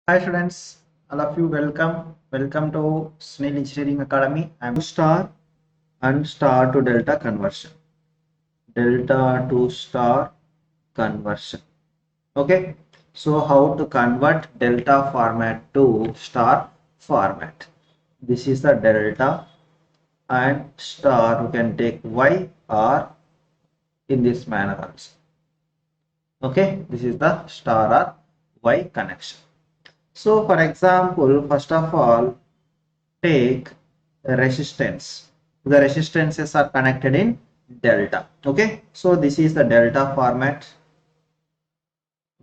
Hi students, all of you welcome. Welcome to Suneel Engineering Academy. I'm star and star to delta conversion. Delta to star conversion. Okay. So how to convert delta format to star format? This is the delta and star. You can take Y or in this manner also. Okay. This is the star or Y connection. So for example, first of all, take resistance. The resistances are connected in delta. Okay, so this is the delta format.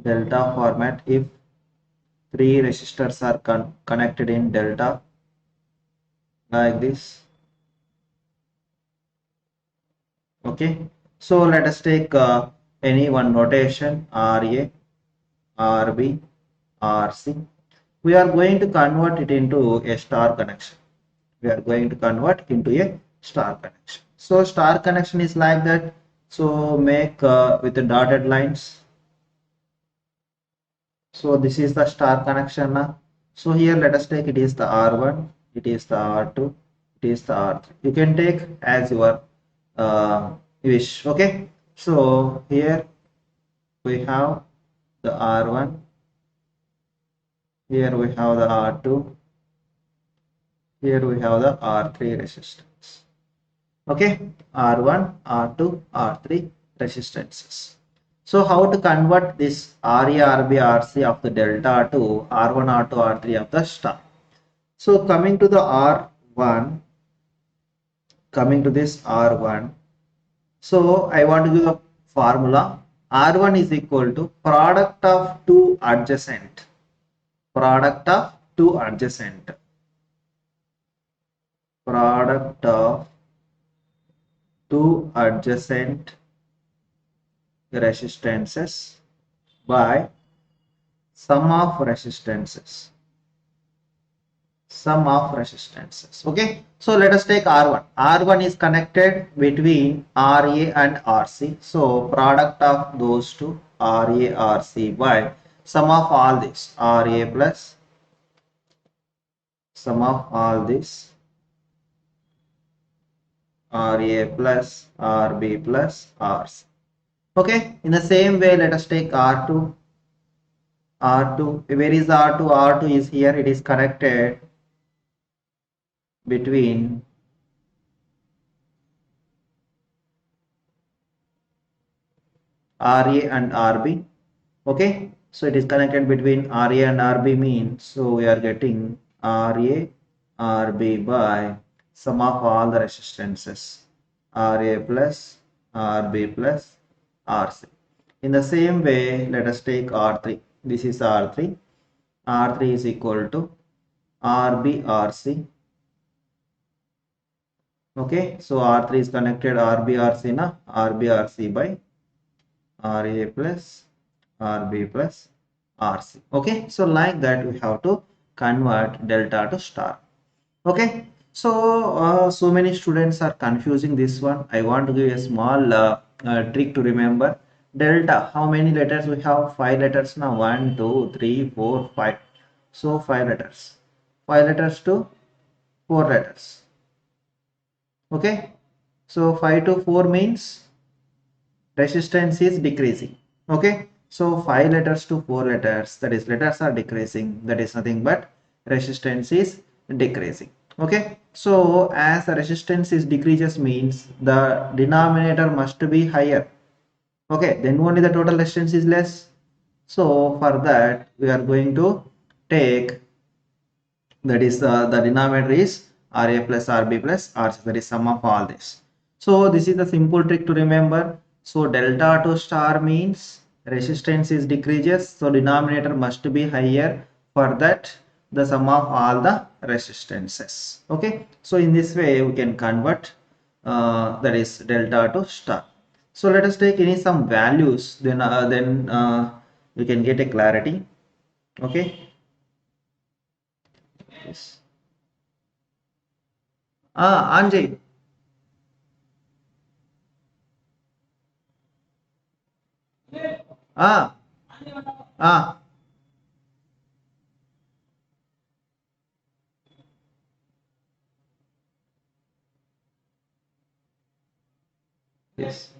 Delta format. If three resistors are connected in delta like this. Okay, so let us take any one notation RA, RB, RC. We are going to convert it into a star connection. We are going to convert into a star connection. So star connection is like that. So make with the dotted lines. So this is the star connection now. So here let us take it is the R1, it is the R2, it is the R3. You can take as your wish. Okay. So here we have the R1, here we have the R2, here we have the R3 resistance. Okay, R1, R2, R3 resistances. So how to convert this RA, RB, RC of the delta to R1, R2, R3 of the star? So coming to the R1, coming to this R1, so I want to give a formula. R1 is equal to product of two adjacent, product of two adjacent, product of two adjacent resistances by sum of resistances. Sum of resistances. Okay, so let us take R1. R1 is connected between RA and RC. So product of those two RA, RC by sum of all this RA plus sum of all this RA plus RB plus RC. Okay, in the same way, let us take R2. R2, where is R2? R2 is here. It is connected between RA and RB. Okay, so it is connected between RA and RB means, so we are getting RA, RB by sum of all the resistances RA plus RB plus RC. In the same way, let us take R3. This is R3. R3 is equal to RB RC. Okay, so R3 is connected RB RC na RB RC by RA plus RB plus RC. Okay, so like that we have to convert delta to star. Okay, so so many students are confusing this one. I want to give a small trick to remember. Delta, how many letters we have? 5 letters now. 1, 2, 3, 4, 5. So 5 letters. 5 letters to 4 letters. Okay, so 5 to 4 means resistance is decreasing. Okay, so 5 letters to 4 letters, that is letters are decreasing, that is nothing but resistance is decreasing. Okay, so as the resistance is decreases means the denominator must be higher. Okay, then only the total resistance is less. So for that we are going to take, that is the denominator is RA plus RB plus RC, that is sum of all this. So this is the simple trick to remember. So delta to star means resistance is decreases, so denominator must be higher. For that the sum of all the resistances. Okay, so in this way we can convert that is delta to star. So let us take any some values, then we can get a clarity. Okay, yes. Anjay. Ah, ah, Yes.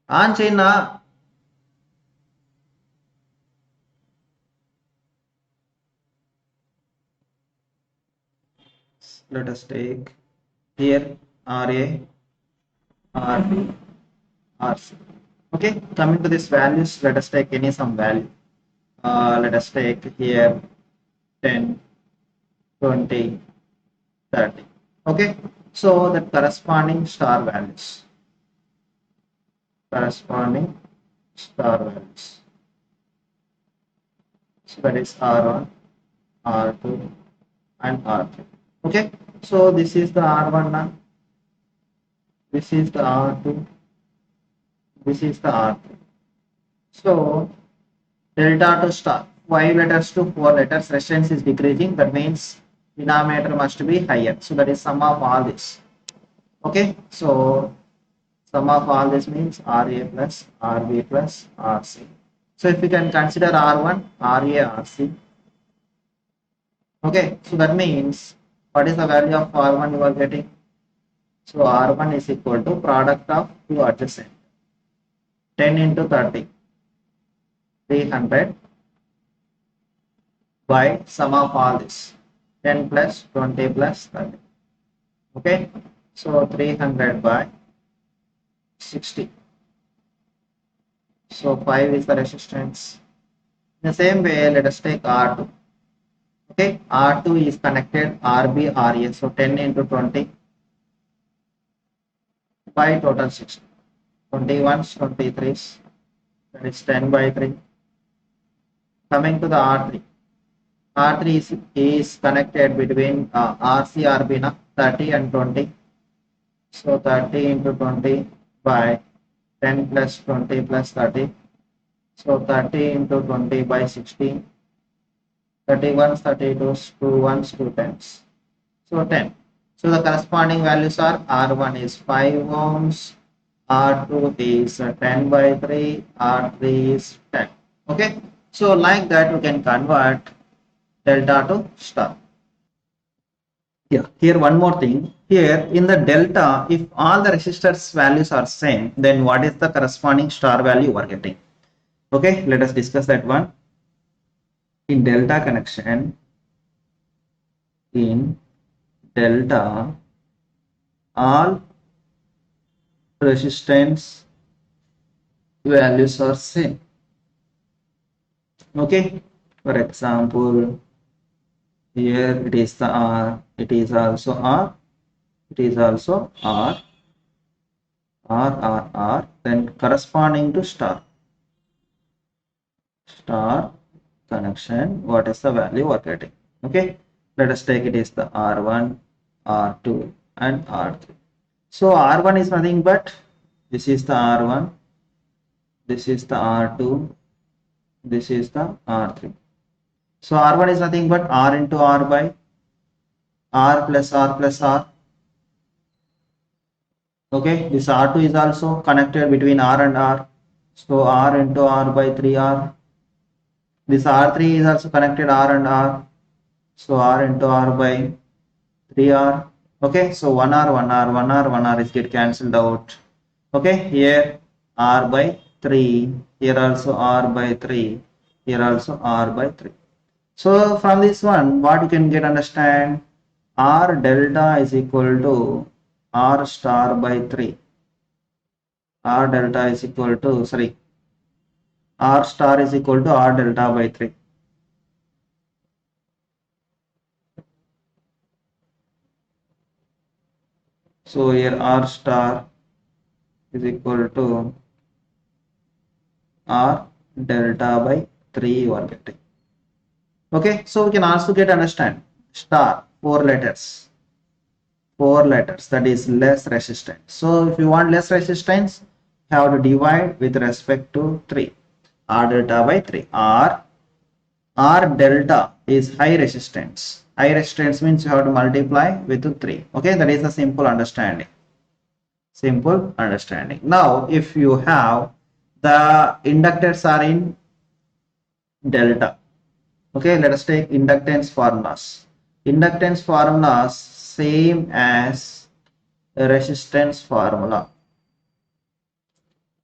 On China. Let us take here RA, RB, RC. Okay, coming to this values, let us take any some value. Let us take here 10, 20, 30. Okay, so the corresponding star values. Corresponding star values. So that is R1, R2, and R3. Okay, so this is the R1 now. This is the R2. This is the R3. So delta to star, 5 letters to 4 letters, resistance is decreasing. That means denominator must be higher. So that is sum of all this. Okay, so sum of all this means RA plus RB plus RC. So if we can consider R1, RA, RC. Okay, so that means what is the value of R1 you are getting? So R1 is equal to product of two adjacent. 10 into 30, 300 by sum of all this. 10 plus 20 plus 30. Okay, so 300 by 60. So 5 is the resistance. In the same way, let us take R2. Okay, R2 is connected RB, RA. So 10 into 20 by total 60. 21s, 23s. That is 10 by 3. Coming to the R3. R3 is connected between RC, RB, 30 and 20. So 30 into 20 by 10 plus 20 plus 30. So 30 into 20 by 16. 31s, 32s, 2 ones, 2 tens. So 10. So the corresponding values are R1 is 5 ohms, R2 is 10 by 3, R3 is 10. Okay. So like that we can convert delta to star. Yeah, here one more thing. Here in the delta, if all the resistors values are same, then what is the corresponding star value you are getting? Okay, let us discuss that one. In delta connection, in delta, all resistance values are same. Okay, for example, here it is the R, it is also R, it is also R, R, then corresponding to star connection, what is the value we're getting? Okay, let us take it is the R1, R2, and R3. So R1 is nothing but this is the R1, this is the R2, this is the R3. So R1 is nothing but R into R by R plus R plus R. Okay, this R2 is also connected between R and R. So R into R by 3R. This R3 is also connected R and R. So R into R by 3R. Okay, so 1R, 1R, 1R, 1R is get cancelled out. Okay, here R by 3, here also R by 3, here also R by 3. So from this one, what you can get understand? R delta is equal to R star by 3. R delta is equal to, sorry, R star is equal to R delta by 3. So here R star is equal to R delta by 3 you are getting. Okay, so we can also get understand star 4 letters. 4 letters, that is less resistance. So if you want less resistance, you have to divide with respect to 3. R delta by 3. R delta is high resistance. High resistance means you have to multiply with 3. Okay, that is a simple understanding. Simple understanding. Now, if you have the inductors are in delta. Okay, let us take inductance formulas. Inductance formulas same as resistance formula.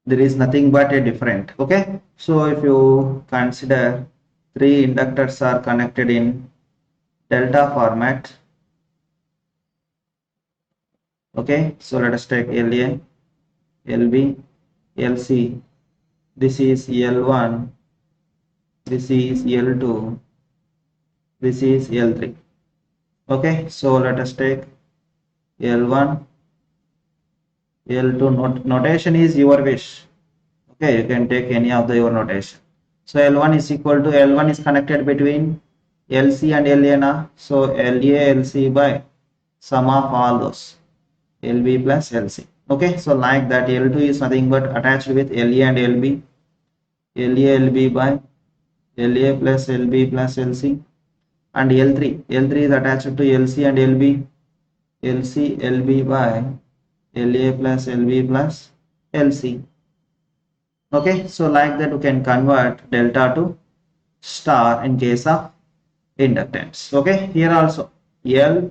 there is nothing but a different. Okay, so if you consider three inductors are connected in delta format. Okay, so let us take LA, LB, LC. This is L1, this is L2, this is L3. Okay, so let us take L1, L2. Notation is your wish. Okay, you can take any of the your notation. So L1 is equal to, L1 is connected between LC and LA. So LA, LC by sum of all those LB plus LC. Okay, so like that, L2 is nothing but attached with LA and LB, LA, LB by LA plus LB plus LC, and L3 is attached to LC and LB, LC, LB by LA plus LB plus LC. Okay, so like that, we can convert delta to star in case of inductance. Okay, here also L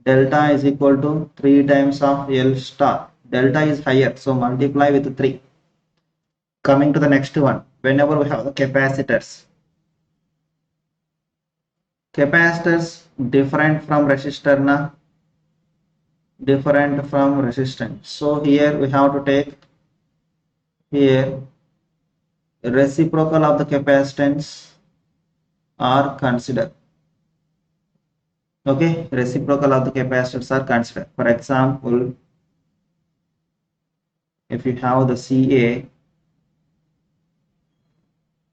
delta is equal to 3 times of L star. Delta is higher, so multiply with 3. Coming to the next one, whenever we have the capacitors different from resistor na, different from resistance. So here we have to take here reciprocal of the capacitance are considered. Okay, reciprocal of the capacitors are considered. For example, if you have the CA,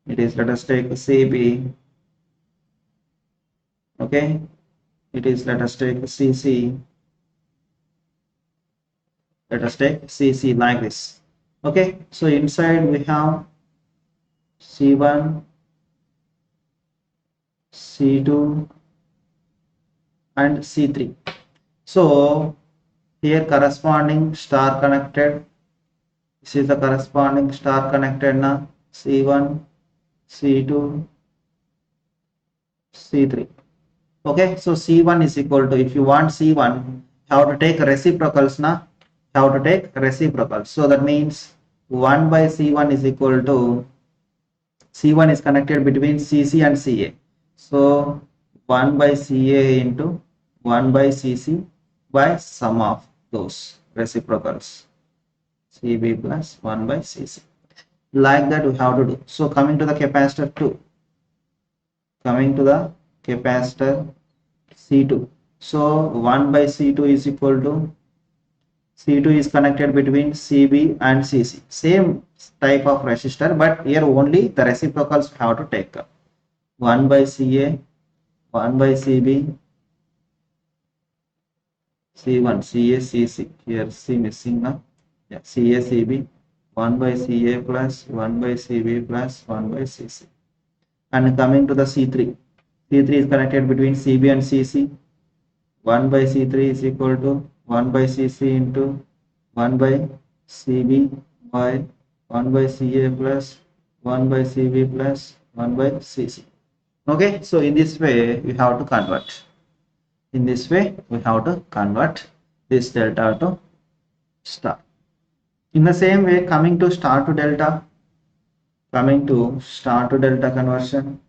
it is, let us take CB. Okay, it is, let us take CC. Let us take CC like this. Okay, so inside we have C1, C2 and C3. So here corresponding star connected, this is the corresponding star connected na, C1, C2, C3. Okay, so C1 is equal to, if you want C1, how to take reciprocals na, how to take reciprocals. So that means 1 by C1 is equal to, C1 is connected between CC and CA. So 1 by CA into 1 by CC by sum of those reciprocals, CB plus 1 by CC. Like that we have to do. So coming to the capacitor 2, coming to the capacitor C2. So 1 by C2 is equal to, C2 is connected between CB and CC. Same type of resistor, but here only the reciprocals have to take up. 1 by CA, 1 by CB, C1, CA, CC. Here C missing now. Yeah, CA, CB, 1 by CA plus 1 by CB plus 1 by CC. And coming to the C3, C3 is connected between CB and CC. 1 by C3 is equal to 1 by CC into 1 by CB by 1 by CA plus 1 by CB plus 1 by CC. Okay, so in this way we have to convert. In this way we have to convert this delta to star. In the same way, coming to star to delta, coming to star to delta conversion,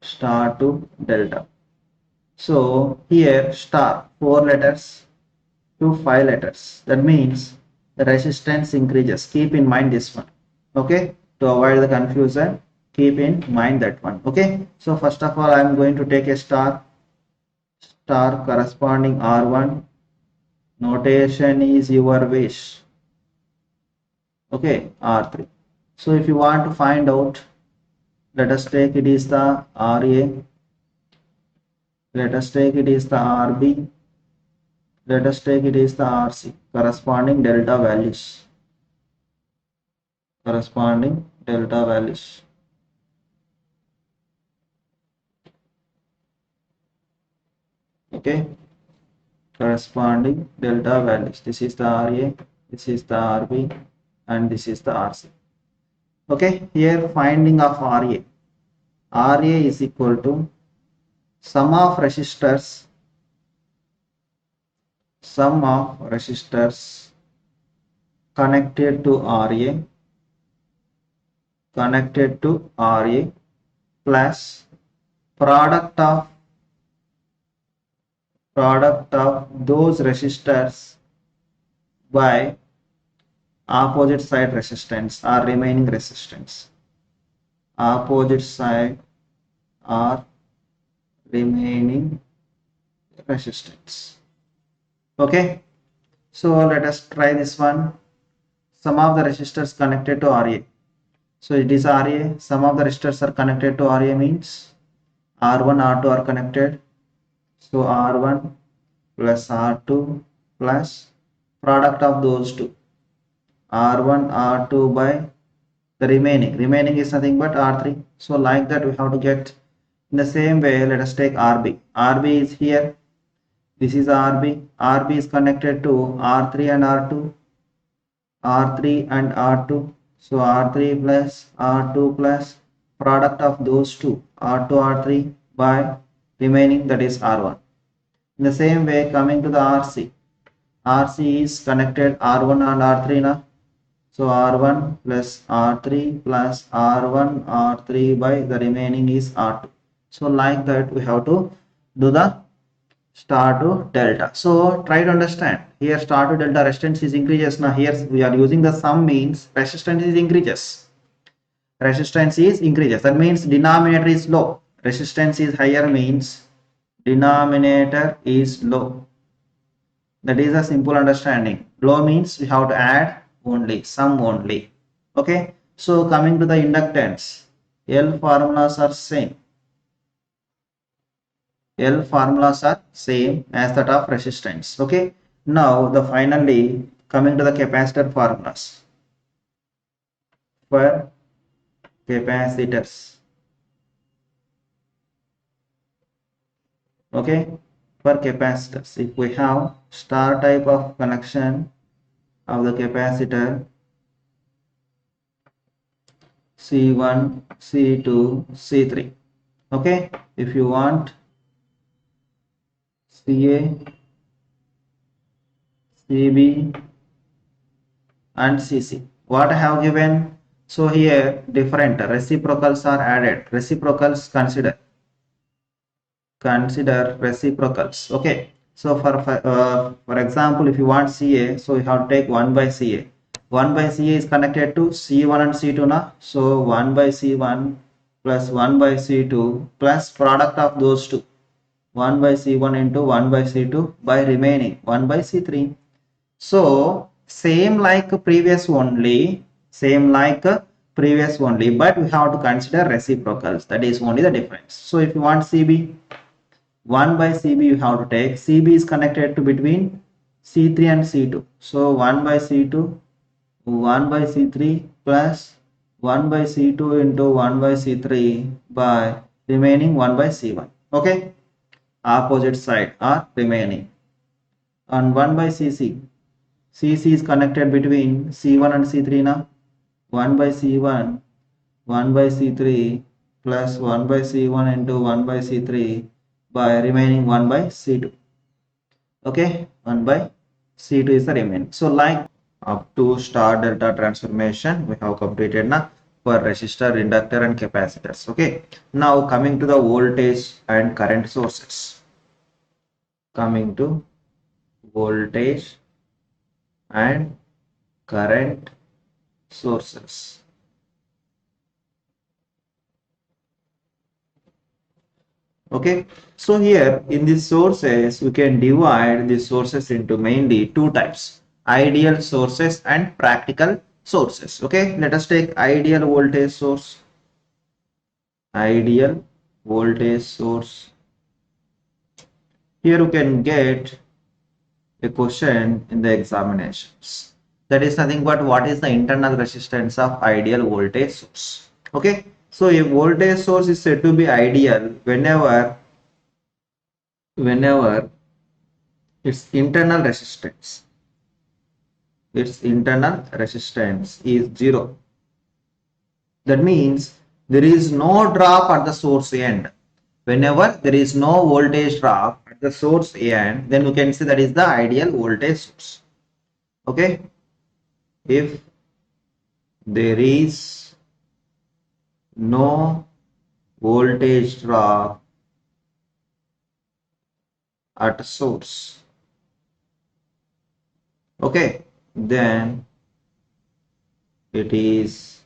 star to delta. So here star 4 letters to 5 letters. That means the resistance increases. Keep in mind this one. Okay, to avoid the confusion, keep in mind that one. Okay, so first of all I am going to take a star corresponding R1. Notation is your wish. Okay, R3. So if you want to find out, let us take it is the RA, let us take it is the RB, let us take it is the RC, corresponding delta values, corresponding delta values. Okay, corresponding delta values. This is the RA, this is the RB, and this is the RC. Okay, here finding of RA. RA is equal to sum of resistors sum of resistors connected to RA plus product of those resistors by opposite side resistance or remaining resistance. Opposite side or remaining resistance. Okay, so let us try this one. Some of the resistors connected to RA. So it is RA. Some of the resistors are connected to RA means R1, R2 are connected. So R1 plus R2 plus product of those two. R1, R2 by the remaining is nothing but R3. So like that we have to get in the same way. Let us take RB. RB is here. This is RB. RB is connected to R3 and R2. R3 and R2. So R3 plus R2 plus product of those two R2 R3 by remaining, that is R1. In the same way, coming to the RC. RC is connected R1 and R3 now. So R1 plus R3 plus R1 R3 by the remaining is R2. So like that we have to do the star to delta. So try to understand. Here star to delta resistance is increases. Now here we are using the sum means resistance is increases. Resistance is increases. That means denominator is low. Resistance is higher means denominator is low. That is a simple understanding. Low means we have to add only, sum only. Okay. So coming to the inductance, L formulas are same. L formulas are same as that of resistance. Okay. Now the finally coming to the capacitor formulas. For capacitors. Okay. For capacitors, if we have star type of connection of the capacitor C1, C2, C3. Okay. If you want CA, CB and CC, what I have given? So here different reciprocals are added. Reciprocals consider reciprocals. Okay. So for example, if you want CA, so you have to take 1 by CA. 1 by CA is connected to C1 and C2 now. So 1 by C1 plus 1 by C2 plus product of those two. 1 by C1 into 1 by C2 by remaining 1 by C3. So same like previous only, but we have to consider reciprocals. That is only the difference. So if you want CB, 1 by CB you have to take. CB is connected to between C3 and C2. So 1 by C2, 1 by C3 plus 1 by C2 into 1 by C3 by remaining 1 by C1. Okay. Opposite side are remaining. And 1 by CC. CC is connected between C1 and C3 now. 1 by C1, 1 by C3 plus 1 by C1 into 1 by C3 by remaining 1 by C2. Okay, 1 by C2 is the remaining. So like up to star delta transformation we have completed now for resistor, inductor and capacitors. Okay, now coming to the voltage and current sources. Coming to voltage and current sources. Okay, so here in these sources we can divide these sources into mainly two types: ideal sources and practical sources. Okay, let us take ideal voltage source. Ideal voltage source. Here you can get a question in the examinations. That is nothing but what is the internal resistance of ideal voltage source. Okay, so a voltage source is said to be ideal whenever its internal resistance is 0. That means there is no drop at the source end. Whenever there is no voltage drop at the source and then you can see that is the ideal voltage source. Okay, if there is no voltage drop at source, okay, then it is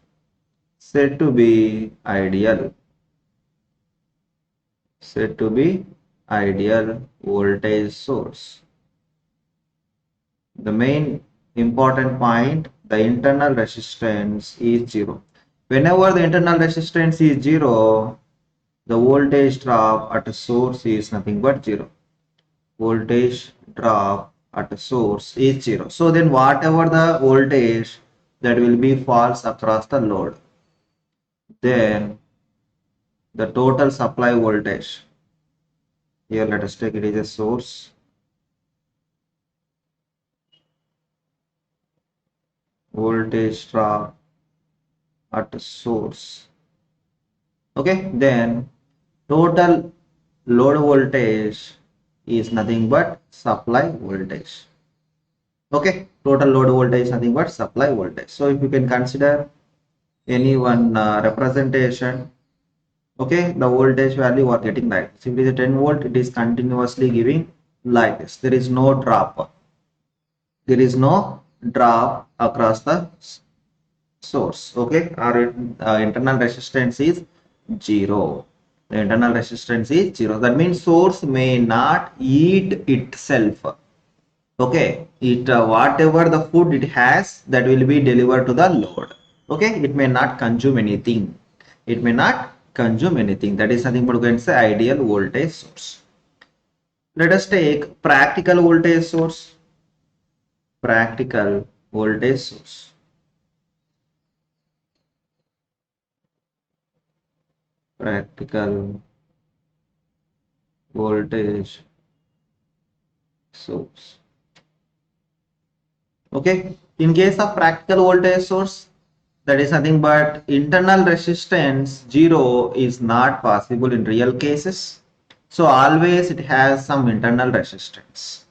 said to be ideal, said to be ideal voltage source. The main important point, the internal resistance is 0. Whenever the internal resistance is 0, the voltage drop at a source is nothing but 0. Voltage drop at a source is 0. So then whatever the voltage that will be falls across the load, then the total supply voltage, here let us take it is a source, voltage drop at a source, okay, then total load voltage is nothing but supply voltage. Okay, total load voltage is nothing but supply voltage. So if you can consider any one representation, okay, the voltage value you are getting like this. If it is a 10 volt, it is continuously giving like this. There is no drop. There is no drop across the source. Okay, our internal resistance is 0. The internal resistance is 0. That means source may not eat itself. Okay, it whatever the food it has, that will be delivered to the load. Okay, it may not consume anything. It may not consume anything. That is nothing but you can say ideal voltage source. Let us take practical voltage source. Practical voltage source. Practical voltage source. Okay, in case of practical voltage source, that is nothing but internal resistance 0 is not possible in real cases. So always it has some internal resistance.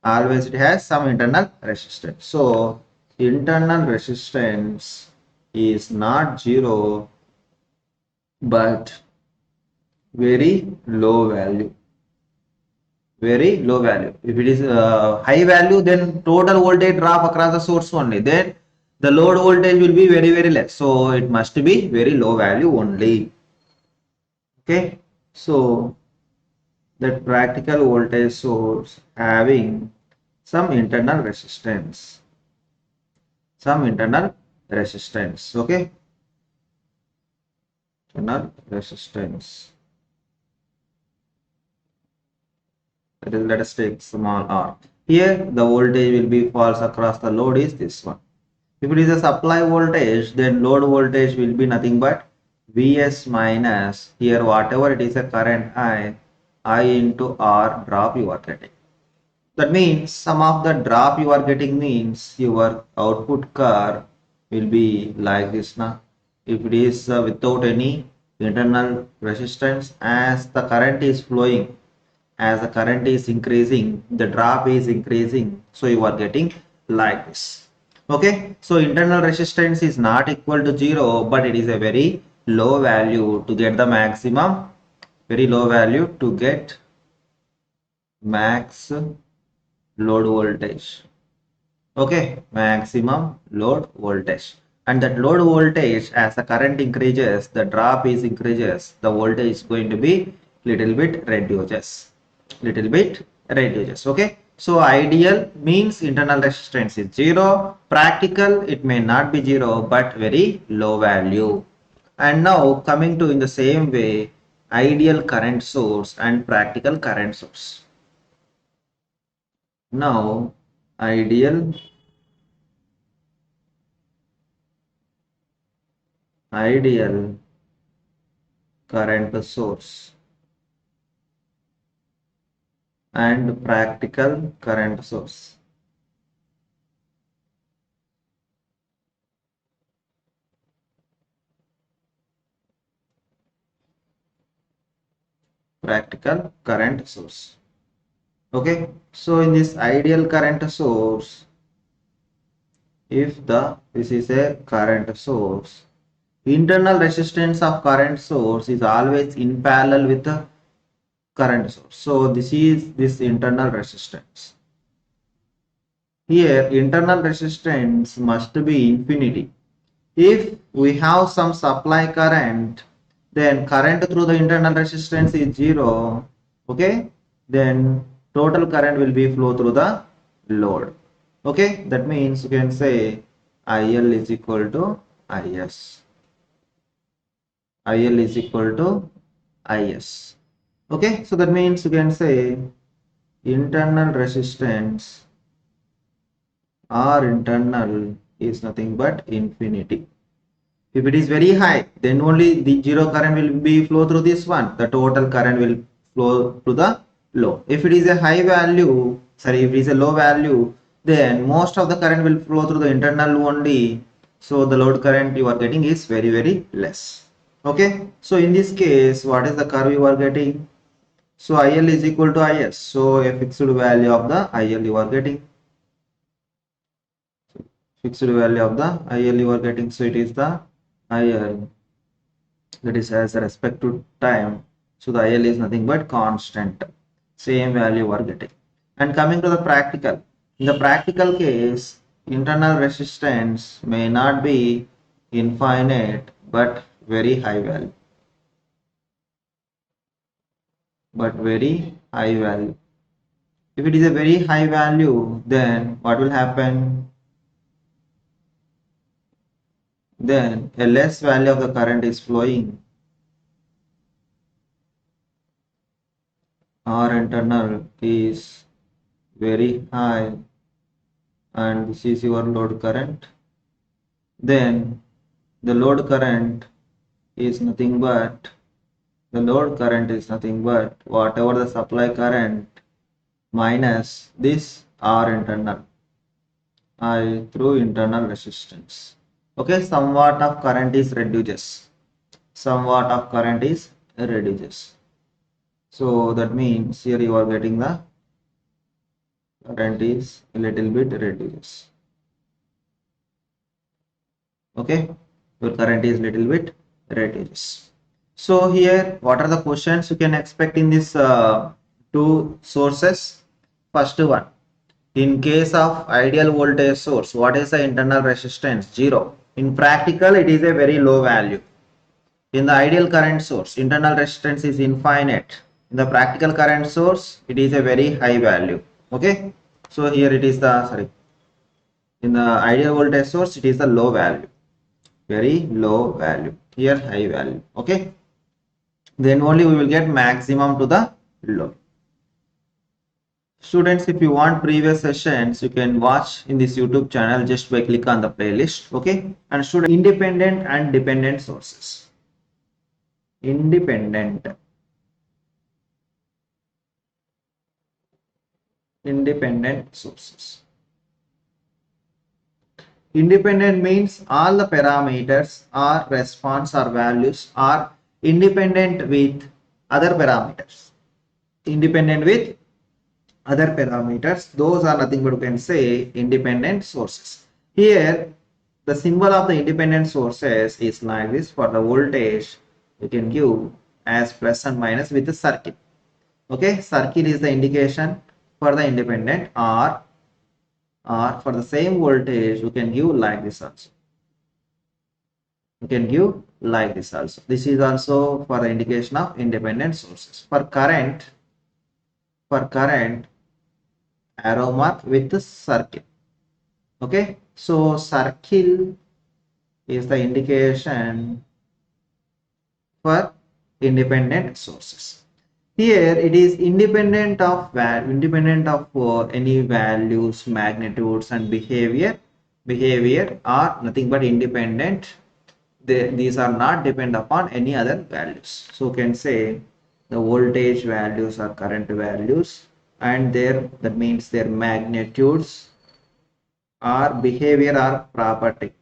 Always it has some internal resistance. So internal resistance is not 0 but very low value. Very low value. If it is high value, then total voltage drop across the source only. Then the load voltage will be very less. So it must be very low value only. Okay. So that practical voltage source having some internal resistance. Some internal resistance. Okay. Internal resistance. Let us take small r. Here the voltage will be falls across the load is this one. If it is a supply voltage, then load voltage will be nothing but Vs minus here whatever it is a current I into R drop you are getting. That means some of the drop you are getting means your output curve will be like this now. If it is without any internal resistance, as the current is flowing, as the current is increasing, the drop is increasing, so you are getting like this. Okay, so internal resistance is not equal to 0, but it is a very low value to get the maximum, very low value to get max load voltage. Okay, maximum load voltage. And that load voltage, as the current increases, the drop is increases, the voltage is going to be little bit reduces. Okay, so ideal means internal resistance is 0. Practical, it may not be 0 but very low value. And now coming to in the same way, ideal current source and practical current source. Now ideal current source and practical current source. Practical current source. Okay, so in this ideal current source, if this is a current source, internal resistance of current source is always in parallel with the current source. So this is this internal resistance. Here internal resistance must be infinity. If we have some supply current, then current through the internal resistance is 0. Okay, then total current will be flow through the load. Okay, that means you can say IL is equal to IS. IL is equal to IS. Okay, so that means you can say internal resistance R internal is nothing but infinity. If it is very high, then only the zero current will be flow through this one. The total current will flow to the low. If it is a high value, sorry, if it is a low value, then most of the current will flow through the internal only. So the load current you are getting is very less. Okay. So in this case, what is the curve you are getting? So IL is equal to IS. So a fixed value of the IL you are getting. Fixed value of the IL you are getting. So it is the IL, that is as respect to time. So the IL is nothing but constant. Same value you are getting. And coming to the practical. In the practical case, internal resistance may not be infinite but very high value. But very high value. If it is a very high value, then what will happen? Then a less value of the current is flowing. R internal is very high and this is your load current. Then the load current is nothing but whatever the supply current minus this R internal I through internal resistance. Okay, somewhat of current is reduces. So that means here you are getting the current is a little bit reduces. Okay, your current is little bit reduces. So here, what are the questions you can expect in this two sources? First one, in case of ideal voltage source, what is the internal resistance? 0. In practical, it is a very low value. In the ideal current source, internal resistance is infinite. In the practical current source, it is a very high value. Okay, so here it is the, sorry, in the ideal voltage source, it is the low value, very low value. Here high value. Okay, then only we will get maximum to the load. Students, if you want previous sessions, you can watch in this YouTube channel just by click on the playlist. Okay, and student, independent and dependent sources. Independent sources. Independent means all the parameters or response or values are independent with other parameters. Independent with other parameters, those are nothing but you can say independent sources. Here the symbol of the independent sources is like this. For the voltage you can give as plus and minus with the circle. Okay, circle is the indication for the independent, or for the same voltage you can give like this also. This is also for the indication of independent sources. For current arrow mark with the circle. Okay, so circle is the indication for independent sources. Here it is independent of any values, magnitudes and behavior are nothing but independent. These are not depend upon any other values. So you can say the voltage values are current values, and that means their magnitudes or behavior or property.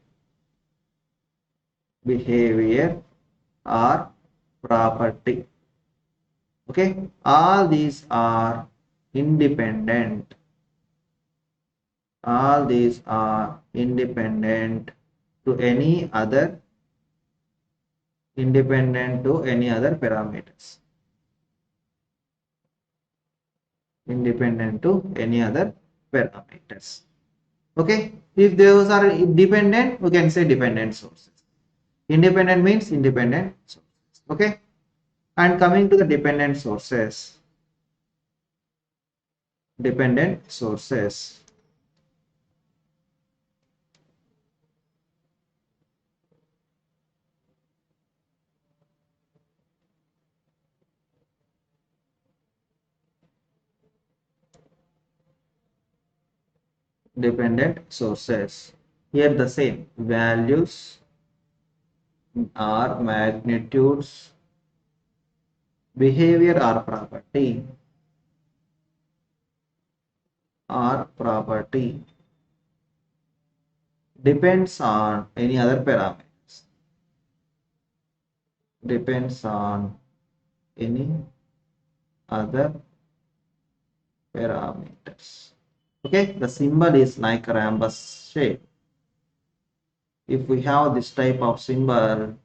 Okay, all these are independent. All these are independent to any other parameters. Independent to any other parameters. Okay, if those are dependent, we can say dependent sources. Independent means independent sources. Okay, and coming to the dependent sources. Dependent sources. Dependent sources. Here the same values are magnitudes, behavior or property depends on any other parameters. Depends on any other parameters. Okay, the symbol is like a rhombus shape. If we have this type of symbol,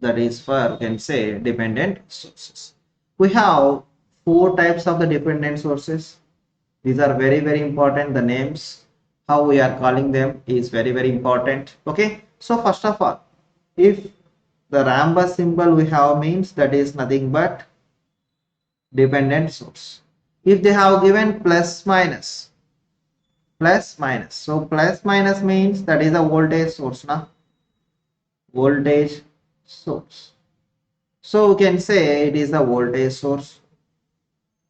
that is for, can say, dependent sources. We have 4 types of the dependent sources. These are very important. The names, how we are calling them is very important. Okay, so first of all, if the rhombus symbol we have means that is nothing but dependent source. If they have given plus minus, so plus minus means that is a voltage source now. Voltage source. So we can say it is a voltage source.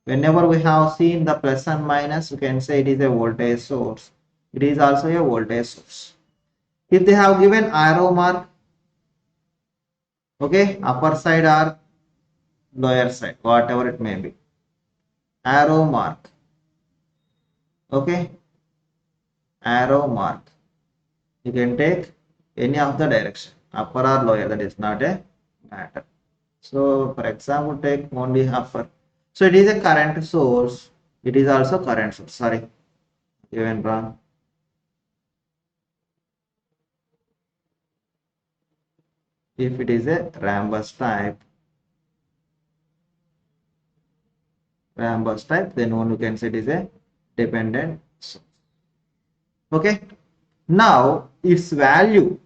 Whenever we have seen the plus and minus, we can say it is a voltage source. It is also a voltage source. If they have given arrow mark, okay, upper side or lower side, whatever it may be, arrow mark, okay, arrow mark, you can take any of the direction, upper or lower, that is not a matter. So for example, take only upper. So it is a current source. It is also current source. Sorry, even wrong. If it is a rhombus type, then only can say it is a dependent source. Okay. Now its value,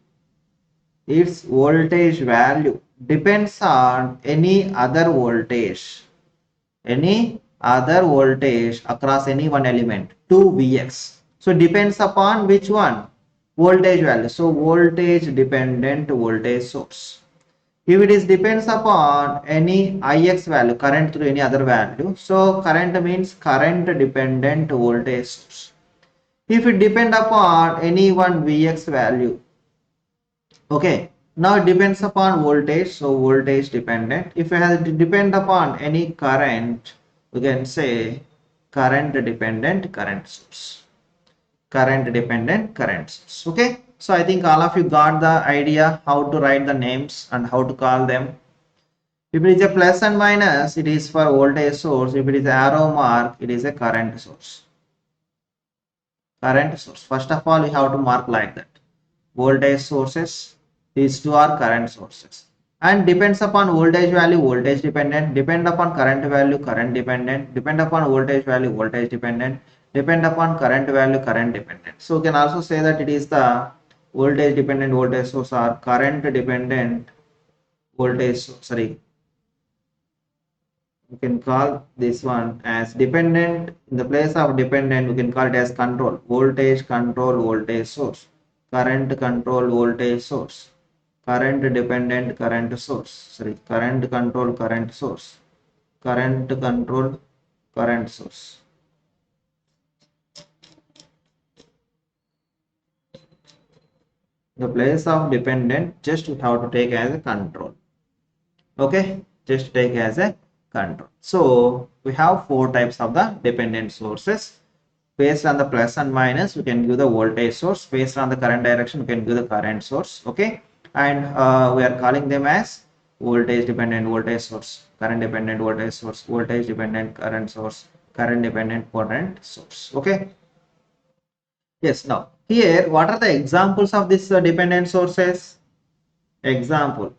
its voltage value depends on any other voltage across any one element, 2Vx. So depends upon which one? Voltage value. So voltage dependent voltage source. If it is depends upon any Ix value, current through any other value, so current means current dependent voltage source. If it depend upon any one Vx value, okay, now it depends upon voltage, so voltage dependent. If it has depend upon any current, we can say current dependent current source. Current dependent current source. Okay, so I think all of you got the idea how to write the names and how to call them. If it is a plus and minus, it is for voltage source. If it is arrow mark, it is a current source. Current source. First of all, we have to mark like that. Voltage sources, these two are current sources. And depends upon voltage value, voltage dependent. Depend upon current value, current dependent. Depend upon voltage value, voltage dependent. Depend upon current value, current dependent. So we can also say that it is the voltage dependent voltage source or current dependent voltage source. Sorry, we can call this one as dependent. In the place of dependent, we can call it as control. Voltage control voltage source. Current control voltage source. Current dependent current source. Sorry, current control current source. Current control current source. The place of dependent, just we have to take as a control. Okay, just take as a control. So we have 4 types of the dependent sources. Based on the plus and minus, we can give the voltage source. Based on the current direction, we can give the current source. Okay, and we are calling them as voltage dependent voltage source, current dependent voltage source, voltage dependent current source, current dependent current source. Okay. Yes. Now here, what are the examples of this dependent sources? Example.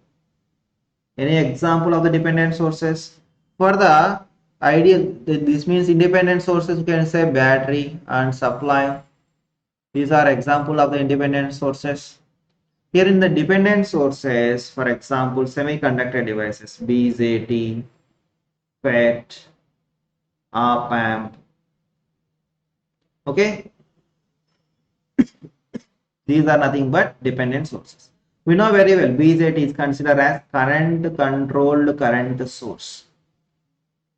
Any example of the dependent sources? For the ideal, this means independent sources. You can say battery and supply. These are example of the independent sources. Here in the dependent sources, for example, semiconductor devices, BJT, FET, op amp. Okay, these are nothing but dependent sources. We know very well BJT is considered as current controlled current source.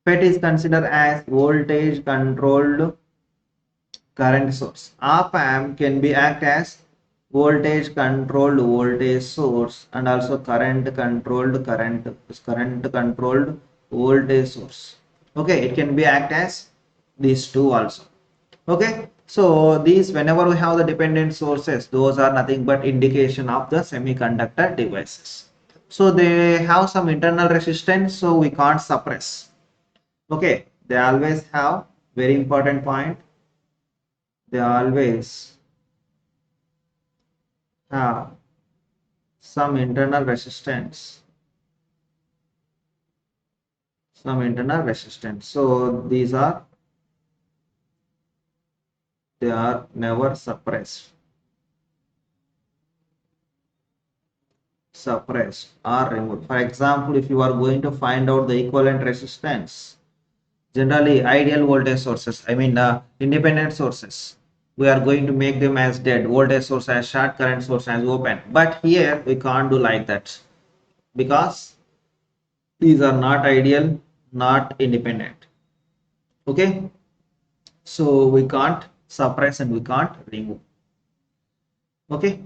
FET is considered as voltage controlled current source. Op amp can be act as voltage controlled voltage source and also current controlled voltage source. Okay, it can be act as these two also. Okay, so these, whenever we have the dependent sources, those are nothing but indication of the semiconductor devices. So they have some internal resistance, so we can't suppress. Okay, they always have, very important point, they always have some internal resistance, so these are, they are never suppressed or removed. For example, if you are going to find out the equivalent resistance, generally ideal voltage sources, I mean independent sources, we are going to make them as dead, voltage source as short, current source as open. But here we can't do like that, because these are not ideal, not independent. Okay, so we can't suppress and we can't remove. Okay,